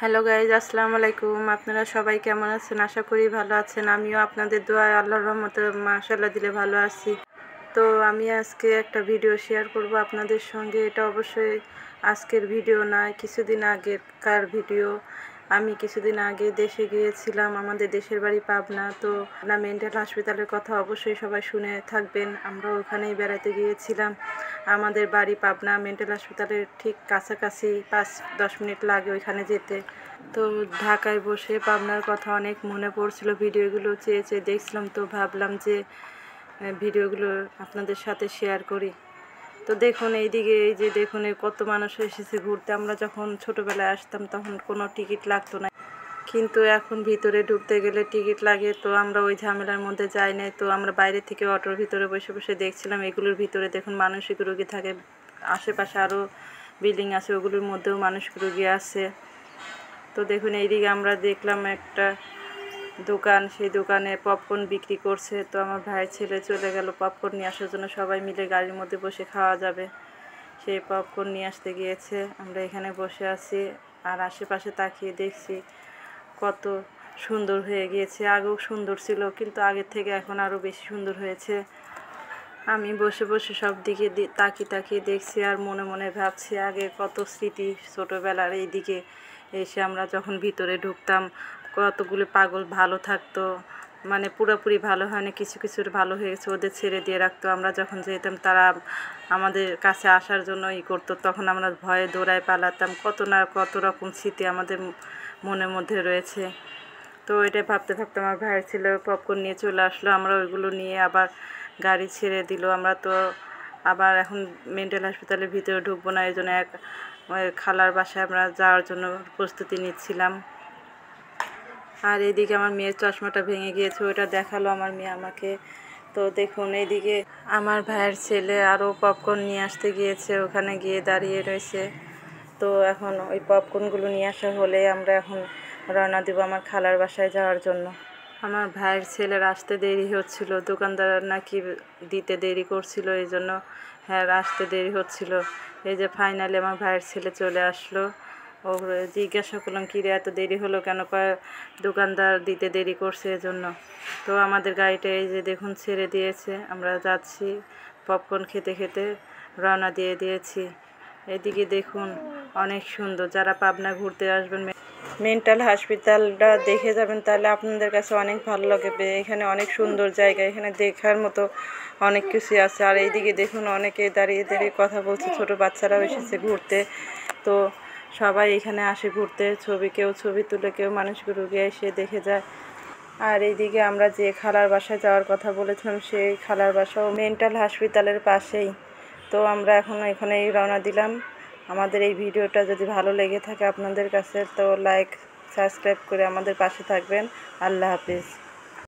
Hello guys, আসসালামু আলাইকুম। আপনারা সবাই কেমন আছেন? আশা করি ভালো আছেন। আমিও আপনাদের দোয়ায় আল্লাহর রহমতে মাশাআল্লাহ দিলে ভালো আছি। তো আমি আজকে একটা ভিডিও শেয়ার করব আপনাদের সঙ্গে। এটা অবশ্যই আজকের ভিডিও না, কিছুদিন আগেরকার ভিডিও। আমি কিছুদিন আগে দেশে গিয়েছিলাম, আমাদের দেশের বাড়ি পাবনা। তো পাবনা মেন্টাল হসপিটালের কথা অবশ্যই সবাই শুনে থাকবেন। আমরা ওখানেই বেড়াতে গিয়েছিলাম। আমাদের বাড়ি পাবনা মেন্টাল হসপিটালের ঠিক কাছাকাছি, 5-10 মিনিট লাগে ওইখানে যেতে। তো ঢাকায় বসে পাবনার কথা অনেক মনে পড়ছিল, ভিডিওগুলো চেয়ে চেয়ে দেখছিলাম। তো ভাবলাম যে ভিডিওগুলো আপনাদের সাথে শেয়ার করি। তো দেখুন এইদিকে, এই যে দেখুন কত মানুষ এসেছে ঘুরতে। আমরা যখন ছোটোবেলায় আসতাম তখন কোনো টিকিট লাগতো না, কিন্তু এখন ভিতরে ঢুকতে গেলে টিকিট লাগে। তো আমরা ওই ঝামেলার মধ্যে যাই নাই। তো আমরা বাইরে থেকে অটোর ভিতরে বসে বসে দেখছিলাম। এগুলোর ভিতরে দেখুন মানসিক রোগী থাকে, আশেপাশে আরও বিল্ডিং আছে, ওগুলোর মধ্যেও মানসিক রোগী আছে। তো দেখুন এইদিকে আমরা দেখলাম একটা দোকান, সেই দোকানে পপকর্ন বিক্রি করছে। তো আমার ভাইয়ের ছেলে চলে গেল পপকর্ন নিয়ে আসার জন্য। সবাই মিলে গাড়ির মধ্যে বসে খাওয়া যাবে, সেই পপকর্ন নিয়ে আসতে গিয়েছে। আমরা এখানে বসে আছি আর আশেপাশে তাকিয়ে দেখছি কত সুন্দর হয়ে গিয়েছে। আগেও সুন্দর ছিল, কিন্তু আগের থেকে এখন আরও বেশি সুন্দর হয়েছে। আমি বসে বসে সব দিকে তাকিয়ে দেখছি আর মনে মনে ভাবছি আগে কত স্মৃতি ছোটোবেলার। এইদিকে এসে আমরা যখন ভিতরে ঢুকতাম, কতগুলো পাগল ভালো থাকতো, মানে পুরোপুরি ভালো হয় না, কিছু কিছুর ভালো হয়ে গেছে, ওদের ছেড়ে দিয়ে রাখতো। আমরা যখন যেতাম তারা আমাদের কাছে আসার জন্য করতো, তখন আমরা ভয়ে দৌড়ায় পালাতাম। কত রকম স্মৃতি আমাদের মনের মধ্যে রয়েছে। তো এটাই ভাবতে ভাবতে আমার ভাইয়ের ছেলে পপকর্ন নিয়ে চলে আসলো। আমরা ওইগুলো নিয়ে আবার গাড়ি ছেড়ে দিল। আমরা তো আবার এখন মেন্টাল হসপিটালের ভিতরে ঢুকবো না, এই জন্য খালার বাসায় আমরা যাওয়ার জন্য প্রস্তুতি নিচ্ছিলাম। আর এইদিকে আমার মেয়ের চশমাটা ভেঙে গিয়েছে, ওইটা দেখালো আমার মেয়ে আমাকে। তো দেখুন এইদিকে আমার ভাইয়ের ছেলে আরও পপকর্ন নিয়ে আসতে গিয়েছে, ওখানে গিয়ে দাঁড়িয়ে রয়েছে। তো এখন ওই পপকর্নগুলো নিয়ে আসা হলে আমরা এখন রওনা দেব আমার খালার বাসায় যাওয়ার জন্য। আমার ভাইয়ের ছেলের আসতে দেরি হচ্ছিল, দোকানদার নাকি দিতে দেরি করছিল, এই জন্য হ্যাঁ আসতে দেরি হচ্ছিল। এই যে ফাইনালি আমার ভাইয়ের ছেলে চলে আসলো। ও জিজ্ঞাসা করলাম কী রে এত দেরি হলো কেন? দোকানদার দিতে দেরি করছে এজন্য। তো আমাদের গাড়িটা এই যে দেখুন ছেড়ে দিয়েছে, আমরা যাচ্ছি পপকর্ন খেতে খেতে রওনা দিয়ে দিয়েছি। এদিকে দেখুন অনেক সুন্দর, যারা পাবনা ঘুরতে আসবেন মেন্টাল হসপিটালটা দেখে যাবেন, তাহলে আপনাদের কাছে অনেক ভালো লাগবে। এখানে অনেক সুন্দর জায়গা, এখানে দেখার মতো অনেক কিছু আছে। আর এইদিকে দেখুন অনেকে দাঁড়িয়ে দাঁড়িয়ে কথা বলছে, ছোট বাচ্চারাও এসেছে ঘুরতে। তো সবাই এখানে আসে ঘুরতে, কেউ ছবি তুলে, কেউ মানসিক রোগী এসে দেখে যায়। আর এইদিকে আমরা যে খালার বাসায় যাওয়ার কথা বলেছিলাম, সেই খালার বাসাও মেন্টাল হসপিটালের পাশেই। তো আমরা এখন এখানেই রওনা দিলাম। আমাদের এই ভিডিওটা যদি ভালো লেগে থাকে আপনাদের কাছে, তো লাইক সাবস্ক্রাইব করে আমাদের পাশে থাকবেন। আল্লাহ হাফিজ।